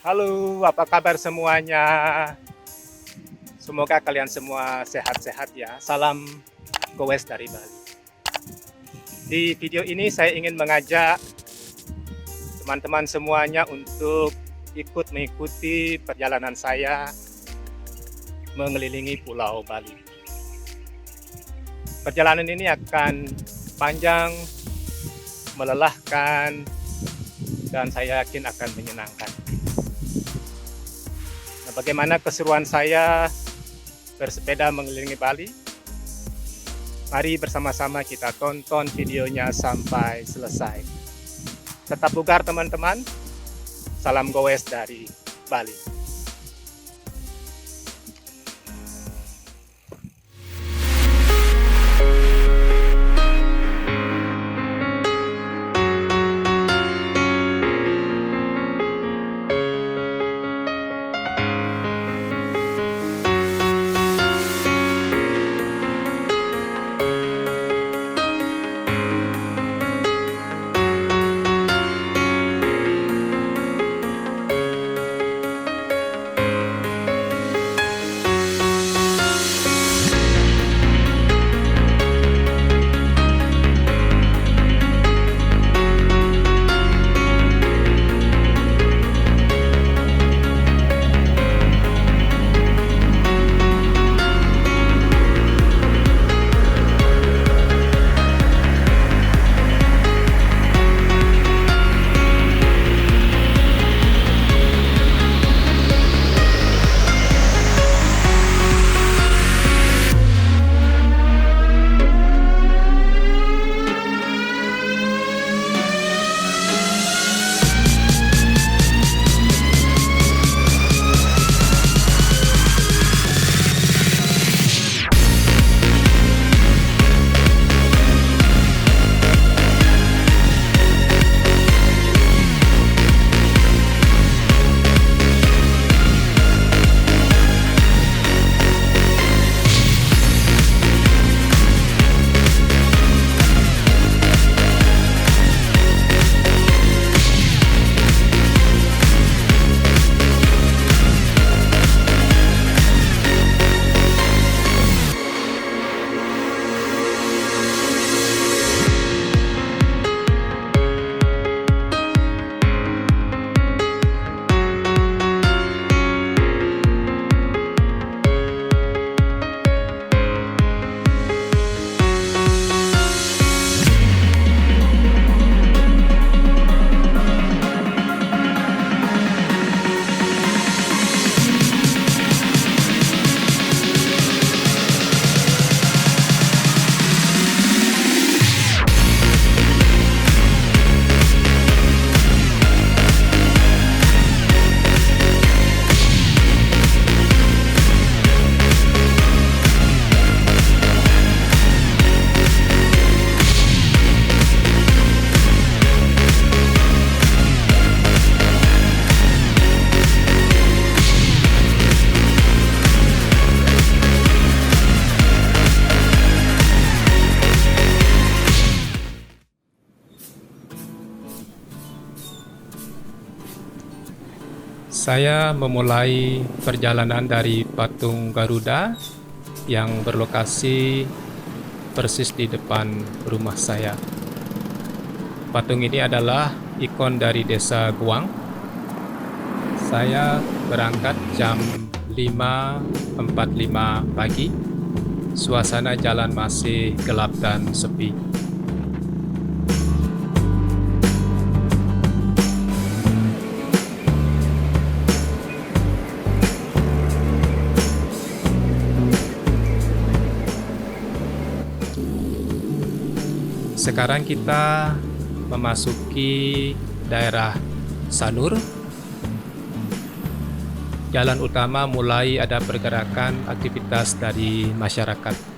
Halo, apa kabar semuanya? Semoga kalian semua sehat-sehat ya. Salam goes dari Bali. Di video ini saya ingin mengajak teman-teman semuanya untuk ikut mengikuti perjalanan saya mengelilingi Pulau Bali. Perjalanan ini akan panjang, melelahkan, dan saya yakin akan menyenangkan. Nah, bagaimana keseruan saya bersepeda mengelilingi Bali? Mari bersama-sama kita tonton videonya sampai selesai. Tetap bugar teman-teman. Salam goes dari Bali. Saya memulai perjalanan dari patung Garuda yang berlokasi persis di depan rumah saya. Patung ini adalah ikon dari desa Guang. Saya berangkat jam 5.45 pagi. Suasana jalan masih gelap dan sepi. Sekarang kita memasuki daerah Sanur. Jalan utama mulai ada pergerakan aktivitas dari masyarakat.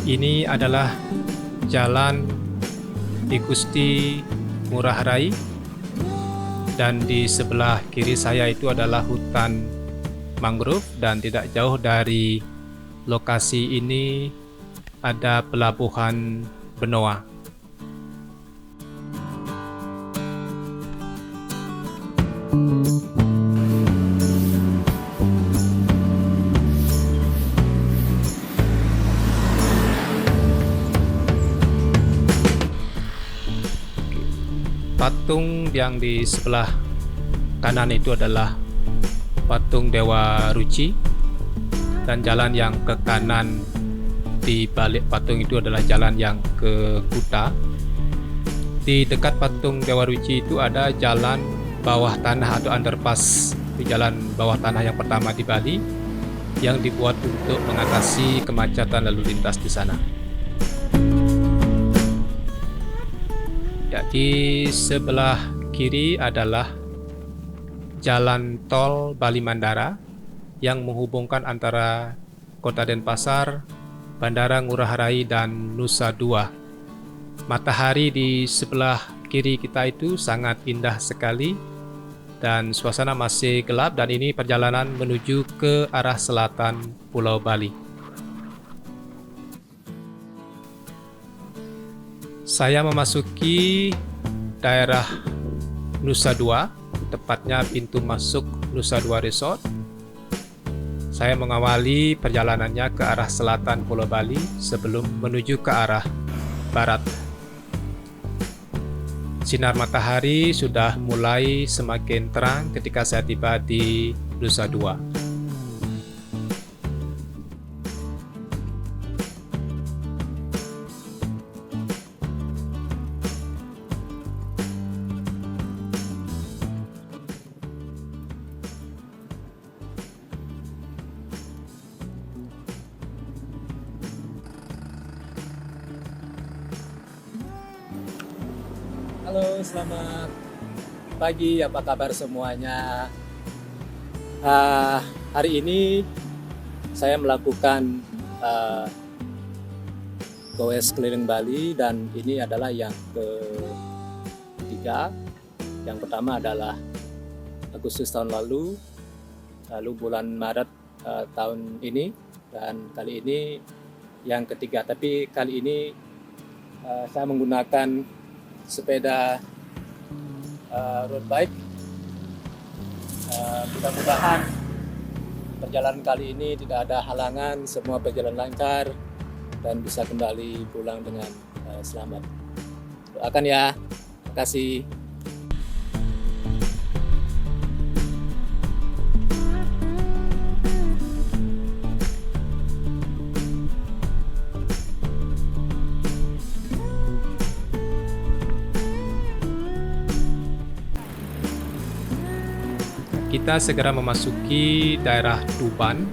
Ini adalah jalan Igusti Ngurah Rai, dan di sebelah kiri saya itu adalah hutan mangrove, dan tidak jauh dari lokasi ini ada pelabuhan Benoa. Patung yang di sebelah kanan itu adalah patung Dewa Ruci, dan jalan yang ke kanan di balik patung itu adalah jalan yang ke Kuta. Di dekat patung Dewa Ruci itu ada jalan bawah tanah atau underpass, di jalan bawah tanah yang pertama di Bali yang dibuat untuk mengatasi kemacetan lalu lintas di sana. Ya, di sebelah kiri adalah jalan tol Bali Mandara yang menghubungkan antara Kota Denpasar, Bandara Ngurah Rai, dan Nusa Dua. Matahari di sebelah kiri kita itu sangat indah sekali dan suasana masih gelap, dan ini perjalanan menuju ke arah selatan Pulau Bali. Saya memasuki daerah Nusa Dua, tepatnya pintu masuk Nusa Dua Resort. Saya mengawali perjalanannya ke arah selatan Pulau Bali sebelum menuju ke arah barat. Sinar matahari sudah mulai semakin terang ketika saya tiba di Nusa Dua. Halo, selamat pagi. Apa kabar semuanya? Hari ini saya melakukan goes keliling Bali, dan ini adalah yang ketiga. Yang pertama adalah Agustus tahun lalu bulan Maret tahun ini, dan kali ini yang ketiga. Tapi kali ini saya menggunakan sepeda road bike. Mudah-mudahan perjalanan kali ini tidak ada halangan, semua berjalan lancar dan bisa kembali pulang dengan selamat. Doakan ya. Terima kasih. Kita segera memasuki daerah Tuban,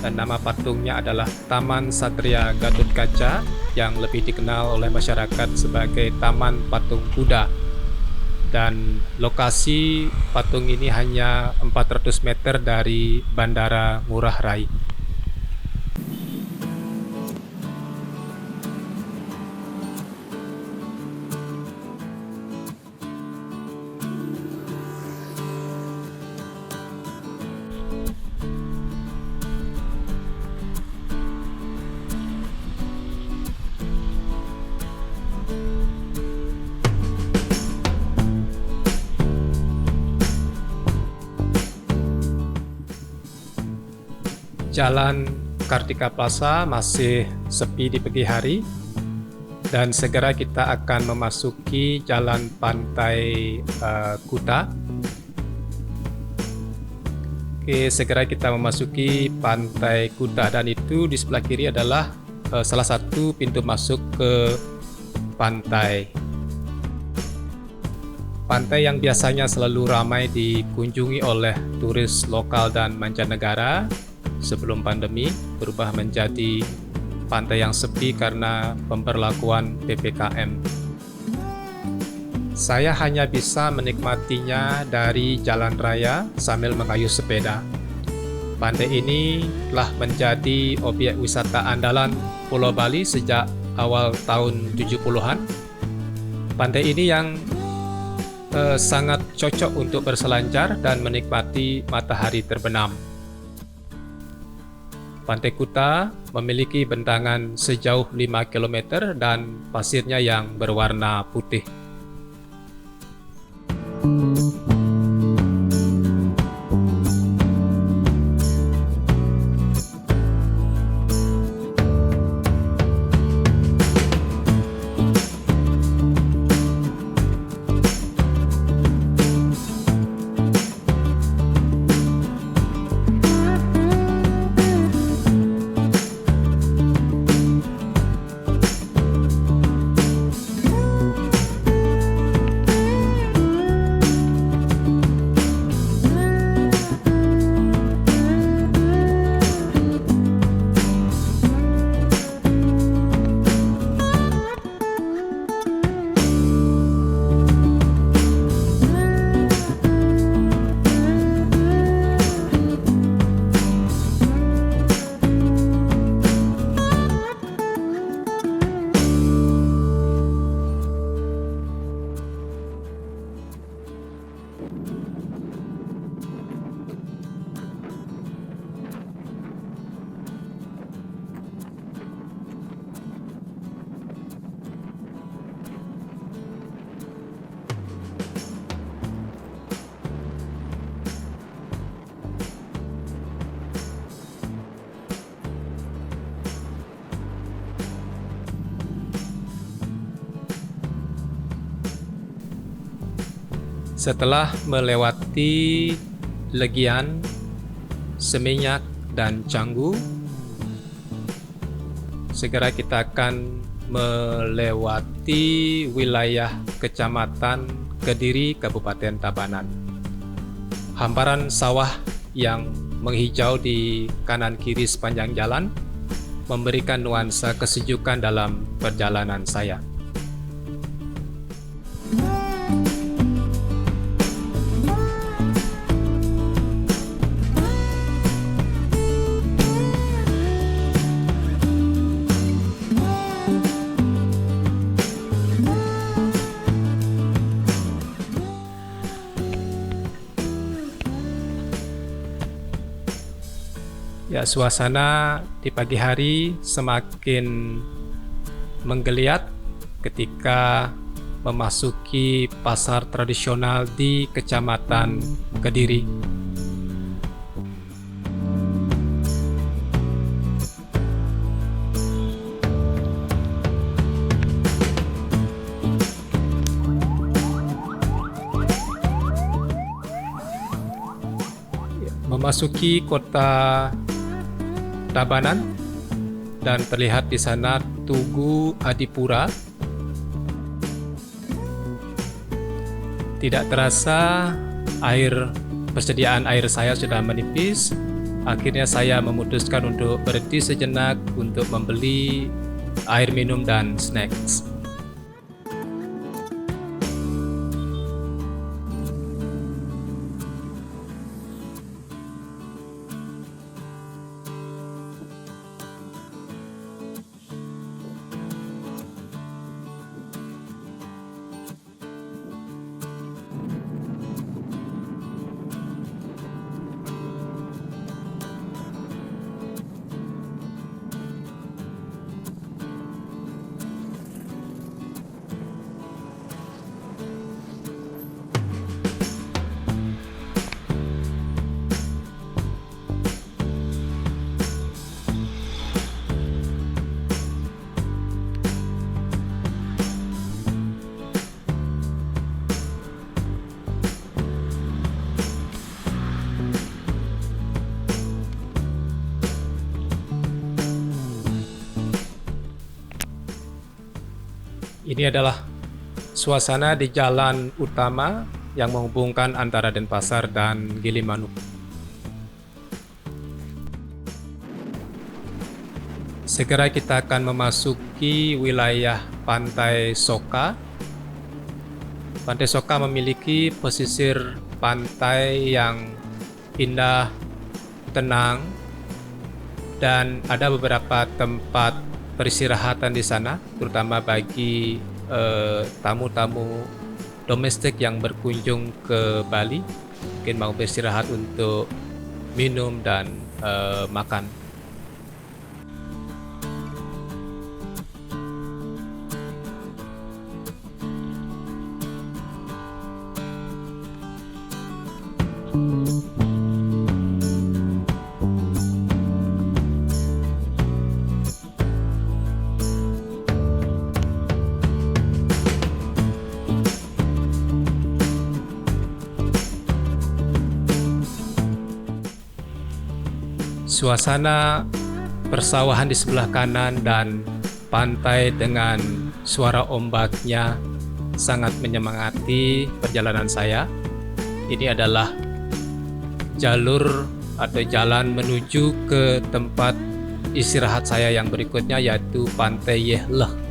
dan nama patungnya adalah Taman Satria Gatotkaca yang lebih dikenal oleh masyarakat sebagai Taman Patung Kuda. Dan lokasi patung ini hanya 400 meter dari Bandara Ngurah Rai. Jalan Kartika Plaza masih sepi di pagi hari, dan segera kita akan memasuki jalan pantai Kuta. Oke, segera kita memasuki pantai Kuta, dan itu di sebelah kiri adalah salah satu pintu masuk ke pantai. Pantai yang biasanya selalu ramai dikunjungi oleh turis lokal dan mancanegara, sebelum pandemi berubah menjadi pantai yang sepi karena pemberlakuan PPKM. Saya hanya bisa menikmatinya dari jalan raya sambil mengayuh sepeda. Pantai ini telah menjadi objek wisata andalan Pulau Bali sejak awal tahun 70-an, Pantai ini yang sangat cocok untuk berselancar dan menikmati matahari terbenam. Pantai Kuta memiliki bentangan sejauh 5 km dan pasirnya yang berwarna putih. Setelah melewati Legian, Seminyak, dan Canggu, segera kita akan melewati wilayah Kecamatan Kediri, Kabupaten Tabanan. Hamparan sawah yang menghijau di kanan kiri sepanjang jalan memberikan nuansa kesejukan dalam perjalanan saya. Ya, suasana di pagi hari semakin menggeliat ketika memasuki pasar tradisional di Kecamatan Kediri. Memasuki kota Tabanan dan terlihat di sana Tugu Adipura. Tidak terasa persediaan air saya sudah menipis. Akhirnya saya memutuskan untuk berhenti sejenak untuk membeli air minum dan snacks. Ini adalah suasana di jalan utama yang menghubungkan antara Denpasar dan Gilimanuk. Segera kita akan memasuki wilayah Pantai Soka. Pantai Soka memiliki pesisir pantai yang indah, tenang, dan ada beberapa tempat peristirahatan di sana, terutama bagi tamu-tamu domestik yang berkunjung ke Bali, mungkin mau beristirahat untuk minum dan makan. Suasana persawahan di sebelah kanan dan pantai dengan suara ombaknya sangat menyemangati perjalanan saya. Ini adalah jalur atau jalan menuju ke tempat istirahat saya yang berikutnya, yaitu Pantai Yehleh.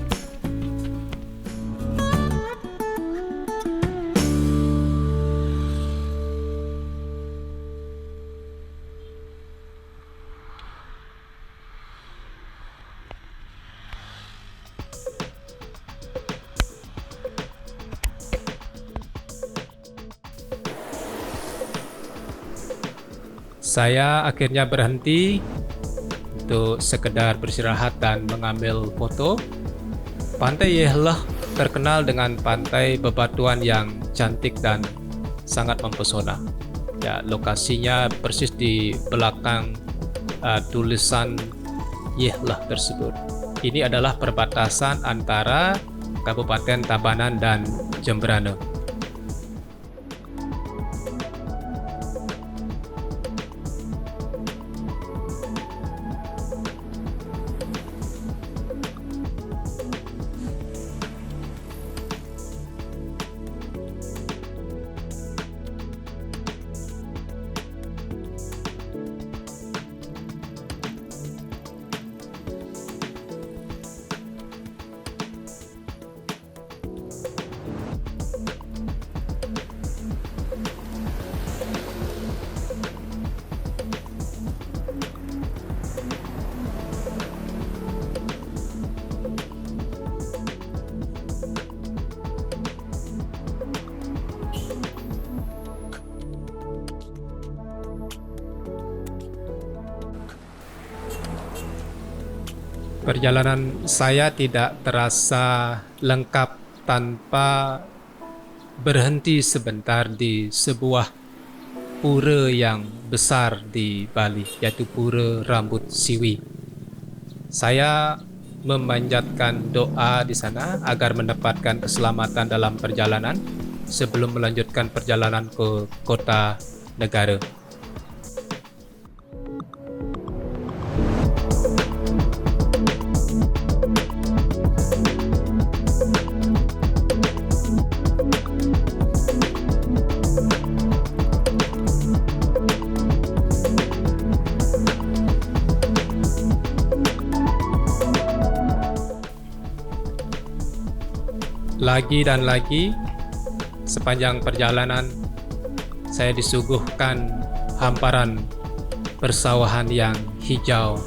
Saya akhirnya berhenti untuk sekedar beristirahat dan mengambil foto. Pantai Yehleh terkenal dengan pantai bebatuan yang cantik dan sangat mempesona. Ya, lokasinya persis di belakang tulisan Yehleh tersebut. Ini adalah perbatasan antara Kabupaten Tabanan dan Jemberana. Perjalanan saya tidak terasa lengkap tanpa berhenti sebentar di sebuah pura yang besar di Bali, yaitu Pura Rambut Siwi. Saya memanjatkan doa di sana agar mendapatkan keselamatan dalam perjalanan sebelum melanjutkan perjalanan ke kota negara. Lagi dan lagi, sepanjang perjalanan saya disuguhkan hamparan persawahan yang hijau.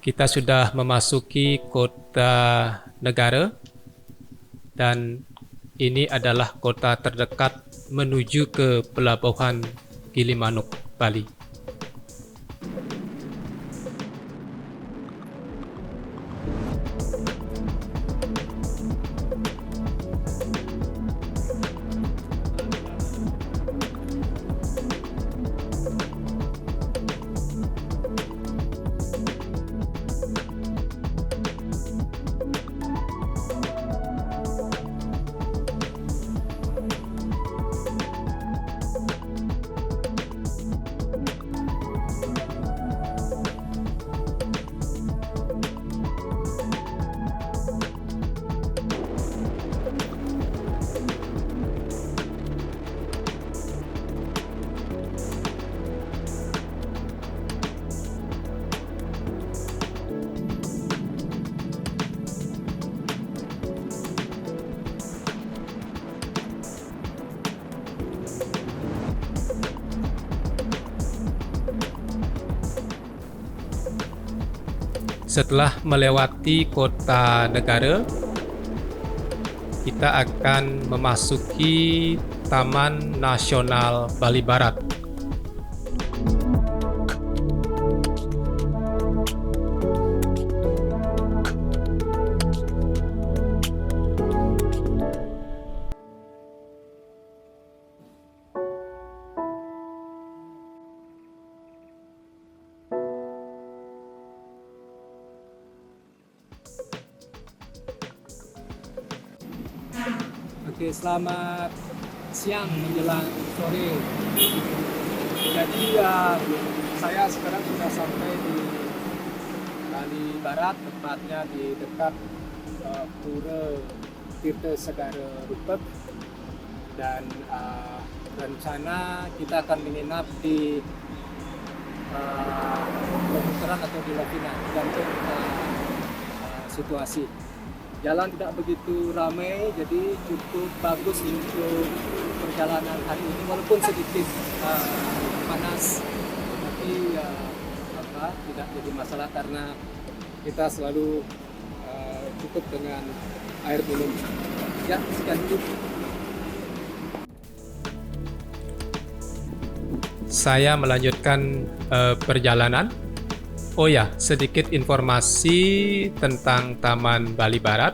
Kita sudah memasuki kota negara dan ini adalah kota terdekat menuju ke pelabuhan Gilimanuk, Bali. Setelah melewati kota negara, kita akan memasuki Taman Nasional Bali Barat. Oke, selamat siang menjelang sore. Jadi saya sekarang sudah sampai di Bali Barat, tepatnya di dekat Pura Tirta Segara Rupert, dan rencana kita akan menginap di pemutaran atau di Lovina, tergantung situasi. Jalan tidak begitu ramai, jadi cukup bagus untuk perjalanan hari ini, walaupun sedikit panas, tapi tidak jadi masalah karena kita selalu cukup dengan air minum. Ya, sekian dulu. Saya melanjutkan perjalanan. Oh ya, sedikit informasi tentang Taman Bali Barat.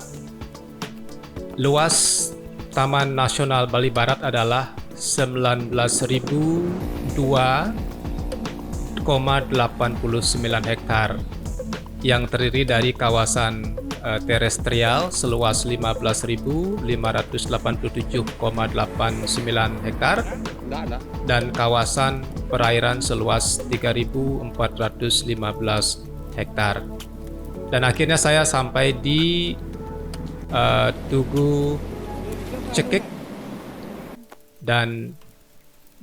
Luas Taman Nasional Bali Barat adalah 19.002,89 hektar yang terdiri dari kawasan terestrial seluas 15.587,89 hektar dan kawasan perairan seluas 3.415 hektar. Dan akhirnya saya sampai di Tugu Cekik, dan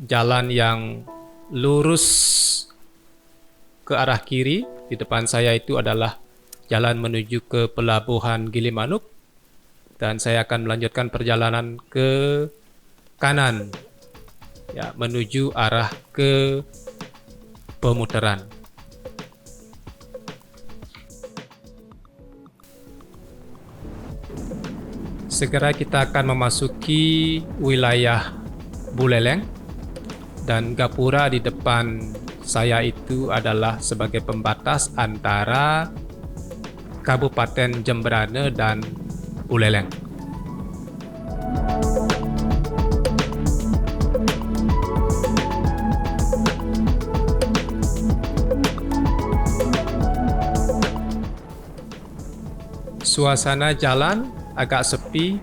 jalan yang lurus ke arah kiri di depan saya itu adalah jalan menuju ke Pelabuhan Gilimanuk, dan saya akan melanjutkan perjalanan ke kanan ya, menuju arah ke pemutaran. Segera kita akan memasuki wilayah Buleleng, dan gapura di depan saya itu adalah sebagai pembatas antara Kabupaten Jemberana dan Buleleng. Suasana jalan agak sepi,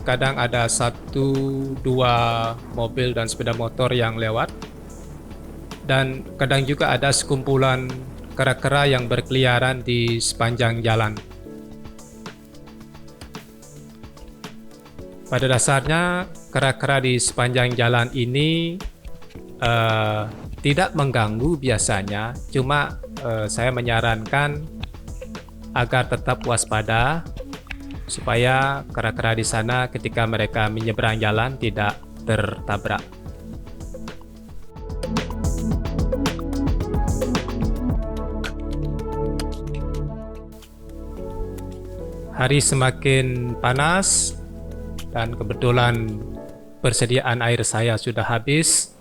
kadang ada 1-2 mobil dan sepeda motor yang lewat, dan kadang juga ada sekumpulan kera-kera yang berkeliaran di sepanjang jalan. Pada dasarnya, kera-kera di sepanjang jalan ini tidak mengganggu biasanya, cuma saya menyarankan agar tetap waspada supaya kera-kera di sana ketika mereka menyeberang jalan tidak tertabrak. Hari semakin panas dan kebetulan persediaan air saya sudah habis.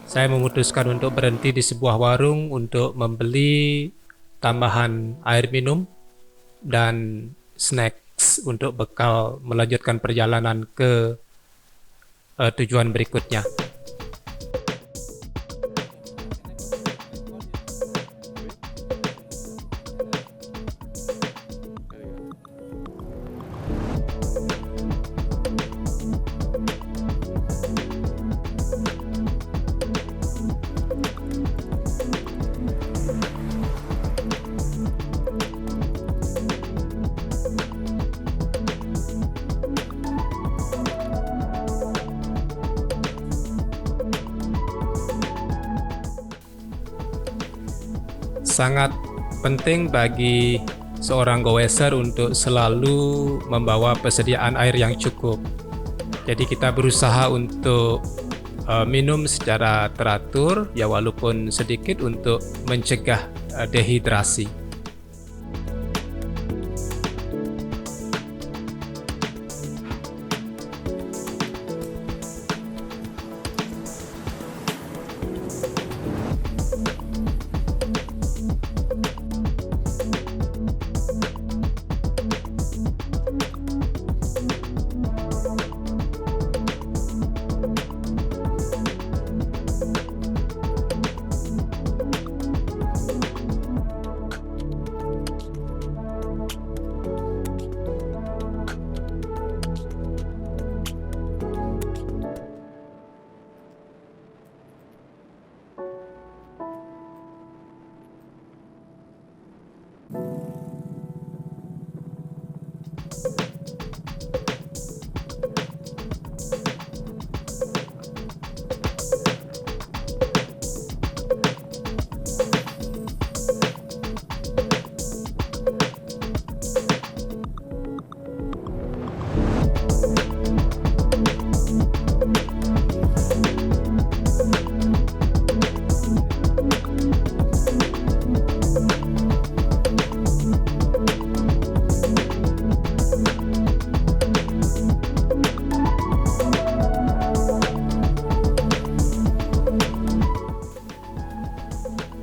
Saya memutuskan untuk berhenti di sebuah warung untuk membeli tambahan air minum dan snacks untuk bekal melanjutkan perjalanan ke tujuan berikutnya. Sangat penting bagi seorang goeser untuk selalu membawa persediaan air yang cukup. Jadi kita berusaha untuk minum secara teratur, ya walaupun sedikit, untuk mencegah dehidrasi.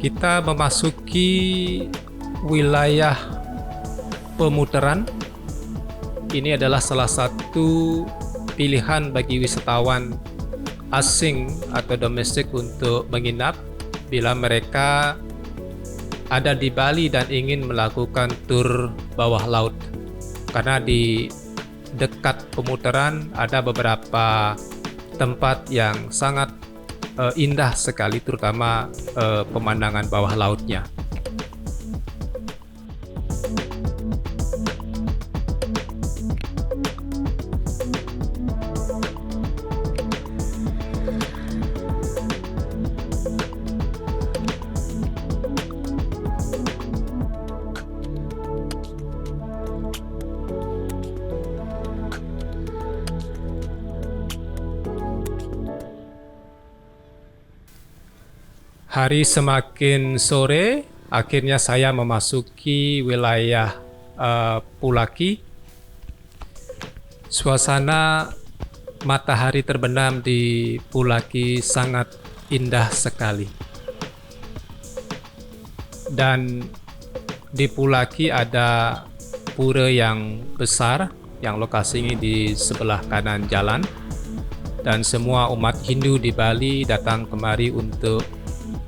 kita memasuki wilayah pemutaran. Ini adalah salah satu pilihan bagi wisatawan asing atau domestik untuk menginap bila mereka ada di Bali dan ingin melakukan tur bawah laut. Karena di dekat pemutaran ada beberapa tempat yang sangat indah sekali, terutama pemandangan bawah lautnya. Hari semakin sore, akhirnya saya memasuki wilayah Pulaki. Suasana matahari terbenam di Pulaki sangat indah sekali. Dan di Pulaki ada pura yang besar yang lokasinya di sebelah kanan jalan. Dan semua umat Hindu di Bali datang kemari untuk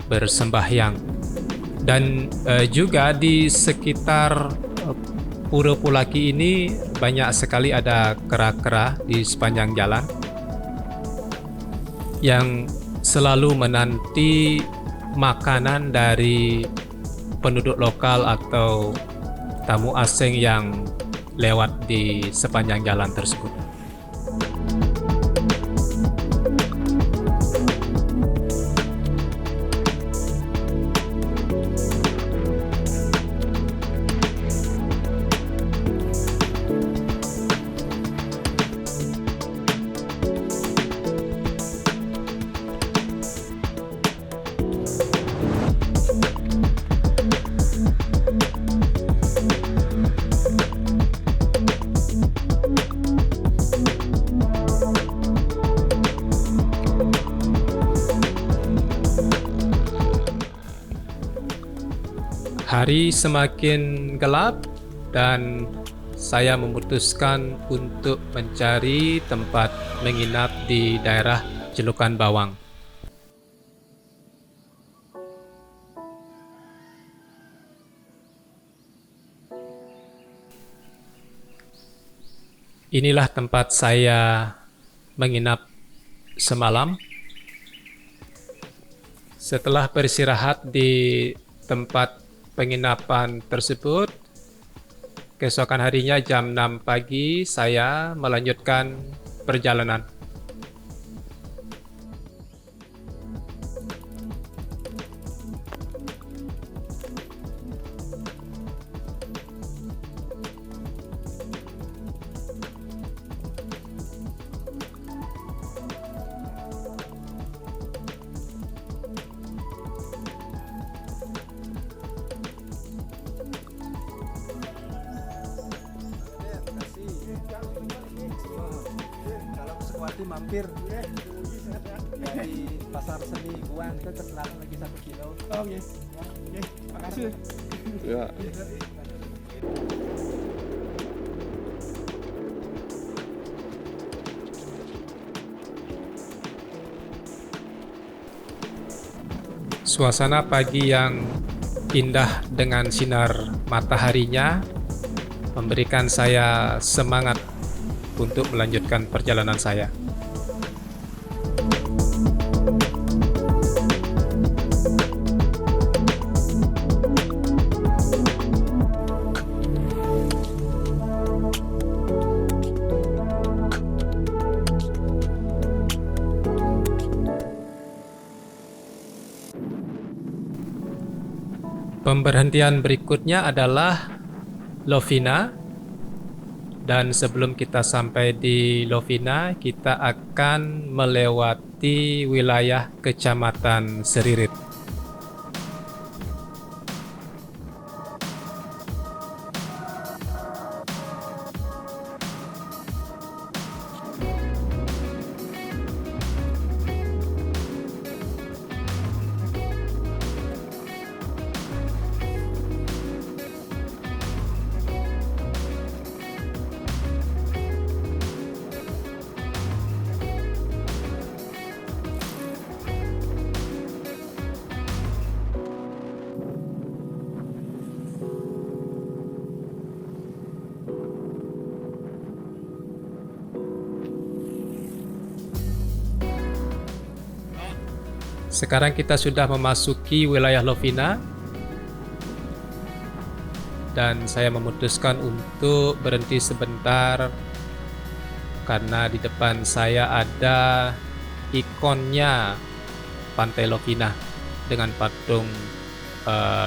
bersembahyang. Dan juga di sekitar Pura Pulaki ini banyak sekali ada kera-kera di sepanjang jalan yang selalu menanti makanan dari penduduk lokal atau tamu asing yang lewat di sepanjang jalan tersebut. Hari semakin gelap dan saya memutuskan untuk mencari tempat menginap di daerah Celukan Bawang. Inilah tempat saya menginap semalam. Setelah beristirahat di tempat penginapan tersebut, keesokan harinya jam 6 pagi saya melanjutkan perjalanan. Mampir dari pasar seni Guan itu terkenal lagi 1 kilo. Oh yes. Ya, makasih. Ya. Suasana pagi yang indah dengan sinar mataharinya memberikan saya semangat untuk melanjutkan perjalanan saya. Pemberhentian berikutnya adalah Lovina, dan sebelum kita sampai di Lovina, kita akan melewati wilayah Kecamatan Seririt. Sekarang kita sudah memasuki wilayah Lovina dan saya memutuskan untuk berhenti sebentar karena di depan saya ada ikonnya Pantai Lovina dengan patung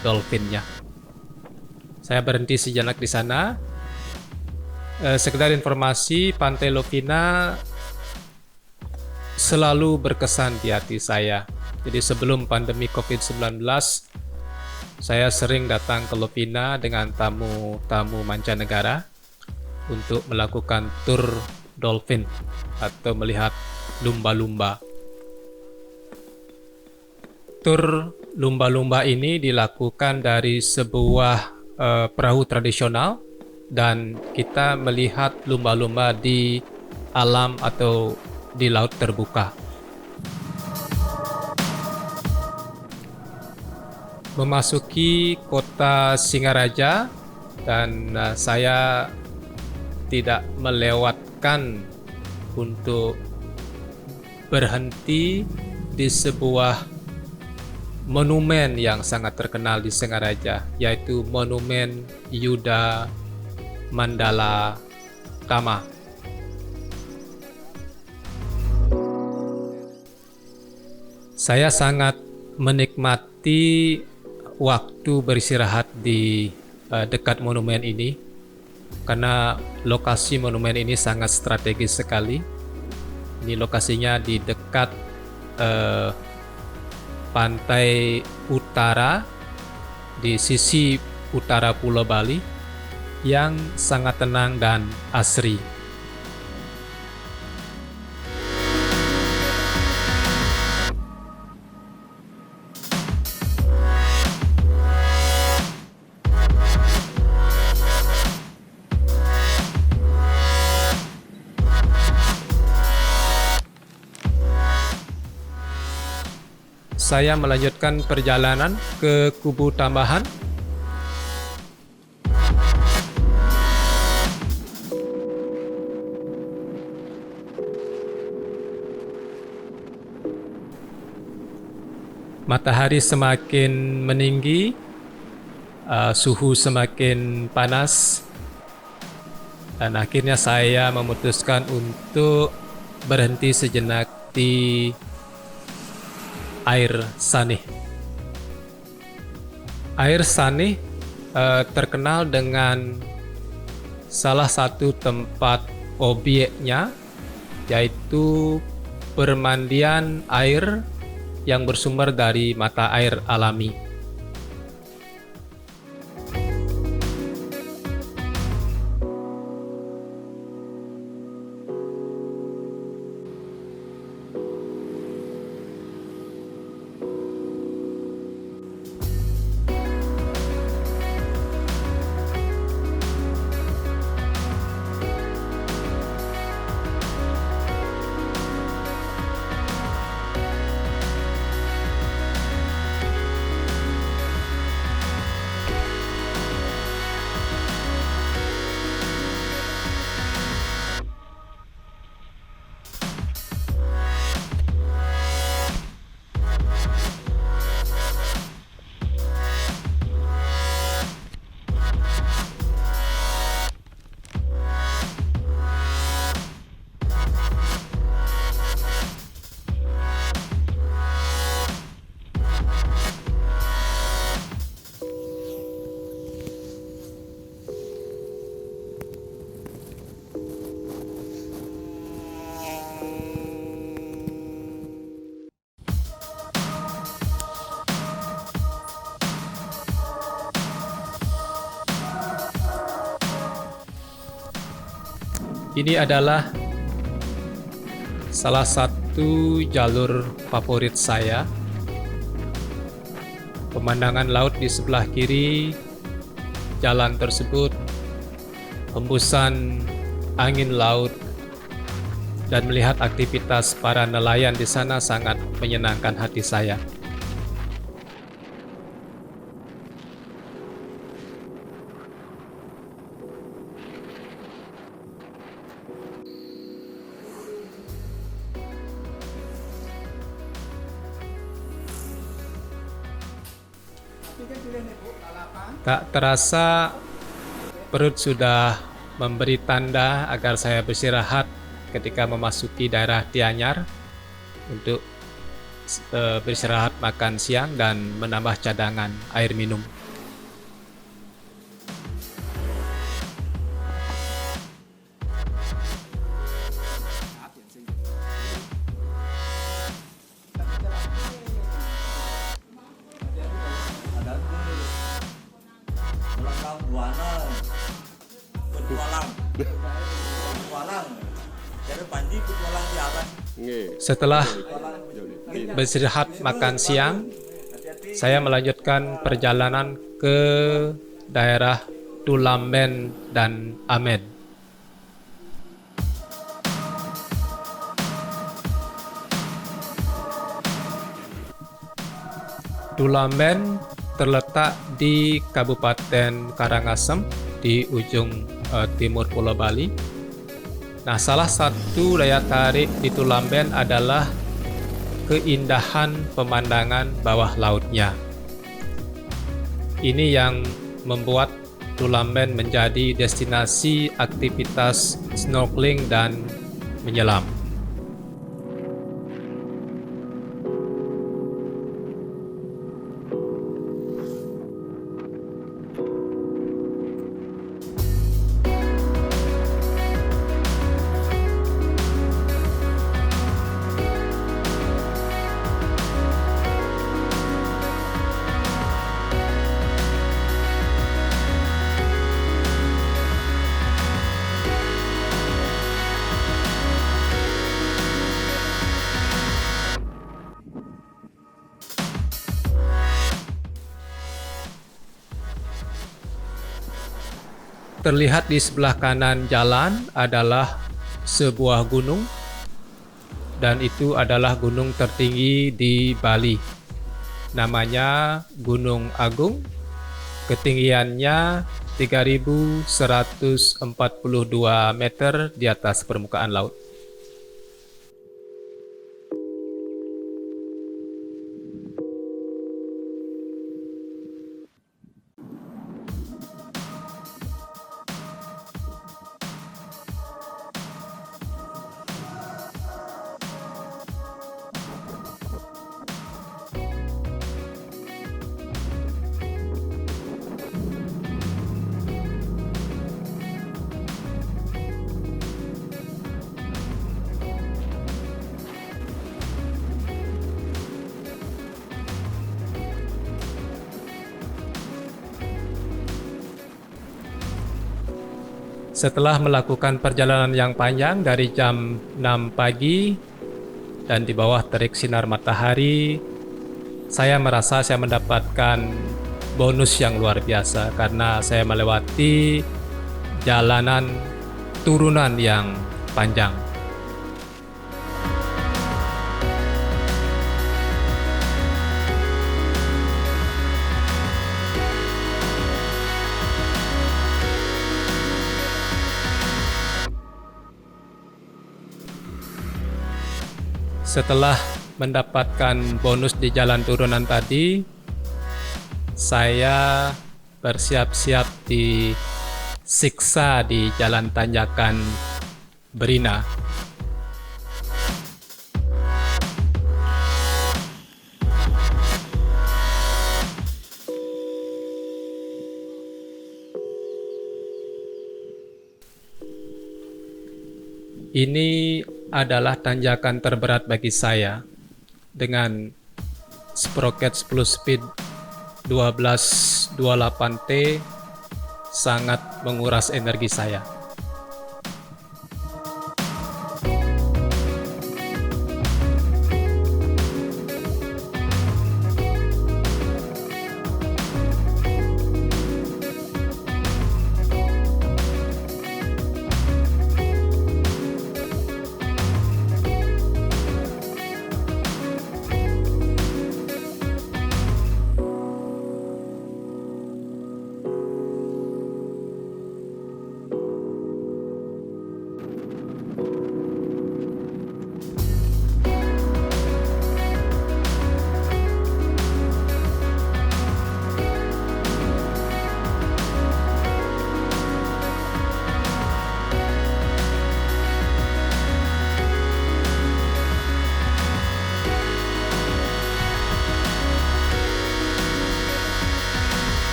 dolphinnya. Saya berhenti sejenak di sana. Sekedar informasi, Pantai Lovina selalu berkesan di hati saya. Jadi sebelum pandemi COVID-19, saya sering datang ke Lovina dengan tamu-tamu mancanegara untuk melakukan tur dolphin atau melihat lumba-lumba. Tur lumba-lumba ini dilakukan dari sebuah perahu tradisional dan kita melihat lumba-lumba di alam atau di laut terbuka. Memasuki kota Singaraja dan saya tidak melewatkan untuk berhenti di sebuah monumen yang sangat terkenal di Singaraja, yaitu Monumen Yuda Mandala Tama. Saya sangat menikmati waktu beristirahat di dekat monumen ini karena lokasi monumen ini sangat strategis sekali. Ini lokasinya di dekat pantai utara di sisi utara Pulau Bali yang sangat tenang dan asri. Saya melanjutkan perjalanan ke Kubu Tambahan. Matahari semakin meninggi, suhu semakin panas, dan akhirnya saya memutuskan untuk berhenti sejenak di Air Sanih. Air Sanih terkenal dengan salah satu tempat obyeknya, yaitu permandian air yang bersumber dari mata air alami. Ini adalah salah satu jalur favorit saya. Pemandangan laut di sebelah kiri jalan tersebut, hembusan angin laut, dan melihat aktivitas para nelayan di sana sangat menyenangkan hati saya. Tak terasa perut sudah memberi tanda agar saya beristirahat ketika memasuki daerah Tianyar untuk beristirahat, makan siang, dan menambah cadangan air minum. Setelah beristirahat makan siang, saya melanjutkan perjalanan ke daerah Tulamben dan Amed. Tulamben terletak di Kabupaten Karangasem di ujung timur Pulau Bali. Nah, salah satu daya tarik di Tulamben adalah keindahan pemandangan bawah lautnya. Ini yang membuat Tulamben menjadi destinasi aktivitas snorkeling dan menyelam. Terlihat di sebelah kanan jalan adalah sebuah gunung, dan itu adalah gunung tertinggi di Bali. Namanya Gunung Agung. Ketinggiannya 3.142 meter di atas permukaan laut. Setelah melakukan perjalanan yang panjang dari jam 6 pagi dan di bawah terik sinar matahari, saya merasa saya mendapatkan bonus yang luar biasa karena saya melewati jalanan turunan yang panjang. Setelah mendapatkan bonus di jalan turunan tadi, saya bersiap-siap disiksa di jalan tanjakan Berina. Ini adalah tanjakan terberat bagi saya dengan sprocket 10 speed 1228T sangat menguras energi saya.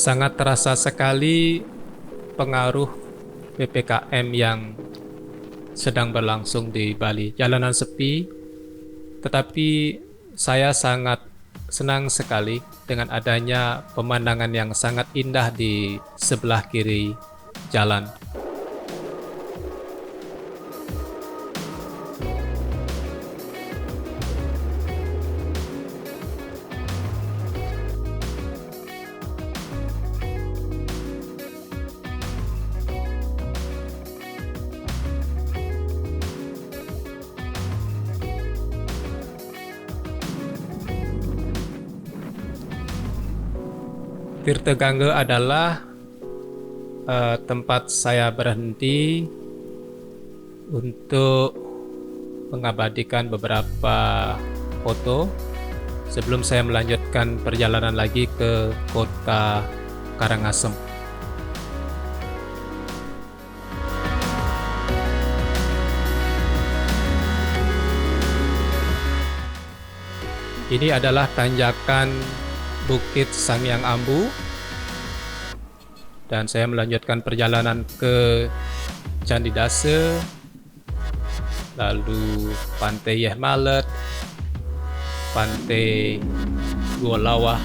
Sangat terasa sekali pengaruh PPKM yang sedang berlangsung di Bali. Jalanan sepi, tetapi saya sangat senang sekali dengan adanya pemandangan yang sangat indah di sebelah kiri jalan. Tirta Gangga adalah tempat saya berhenti untuk mengabadikan beberapa foto sebelum saya melanjutkan perjalanan lagi ke kota Karangasem. Ini adalah tanjakan Bukit Sangyang Ambu, dan saya melanjutkan perjalanan ke Candi Dasa, lalu Pantai Yeh Malet, Pantai Gua Lawah,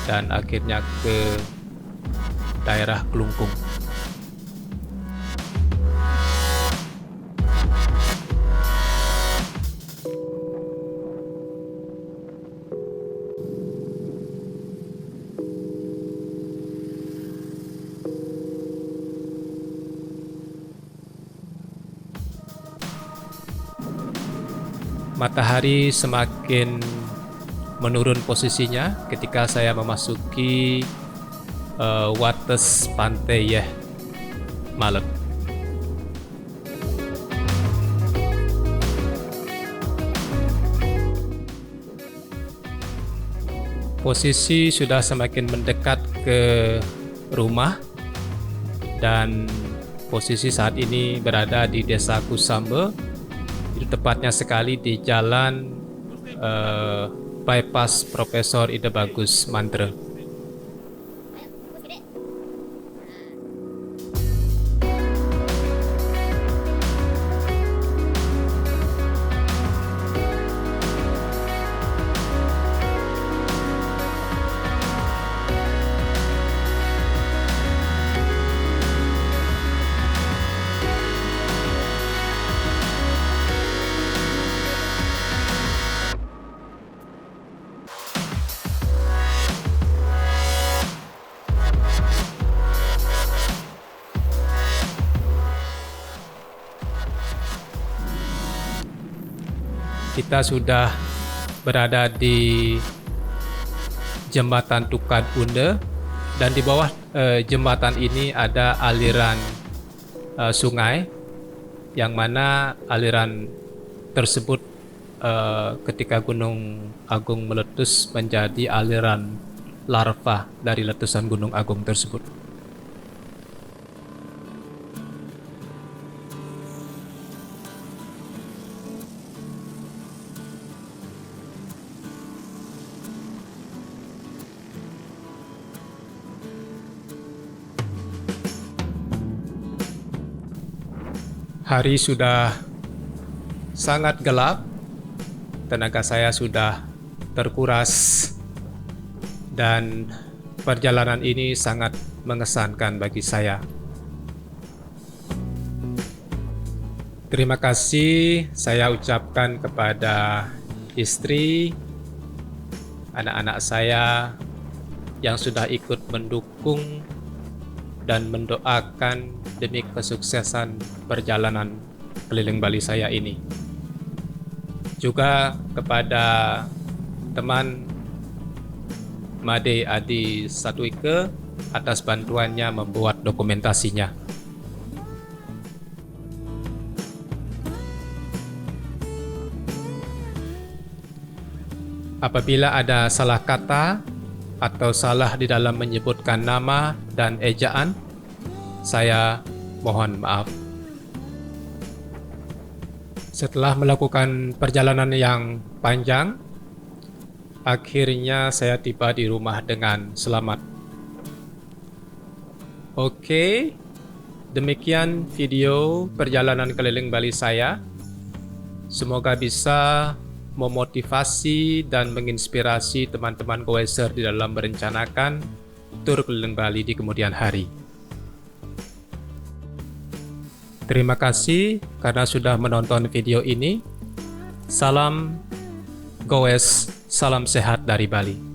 dan akhirnya ke daerah Kelungkung. Matahari semakin menurun posisinya ketika saya memasuki wates Pantai Yeh Malet. Posisi sudah semakin mendekat ke rumah, dan posisi saat ini berada di Desa Kusamba, tepatnya sekali di jalan bypass Profesor Ida Bagus Mantra. Kita sudah berada di Jembatan Tukad Unda, dan di bawah jembatan ini ada aliran sungai, yang mana aliran tersebut ketika Gunung Agung meletus menjadi aliran larva dari letusan Gunung Agung tersebut. Hari sudah sangat gelap, tenaga saya sudah terkuras, dan perjalanan ini sangat mengesankan bagi saya. Terima kasih saya ucapkan kepada istri, anak-anak saya yang sudah ikut mendukung dan mendoakan demi kesuksesan perjalanan keliling Bali saya ini. Juga kepada teman Made Adi Satwike atas bantuannya membuat dokumentasinya. Apabila ada salah kata atau salah di dalam menyebutkan nama dan ejaan, saya mohon maaf. Setelah melakukan perjalanan yang panjang, Akhirnya saya tiba di rumah dengan selamat. Oke, demikian video perjalanan keliling Bali saya. Semoga bisa memotivasi dan menginspirasi teman-teman goeser di dalam merencanakan tur keliling Bali di kemudian hari. Terima kasih karena sudah menonton video ini. Salam goes, salam sehat dari Bali.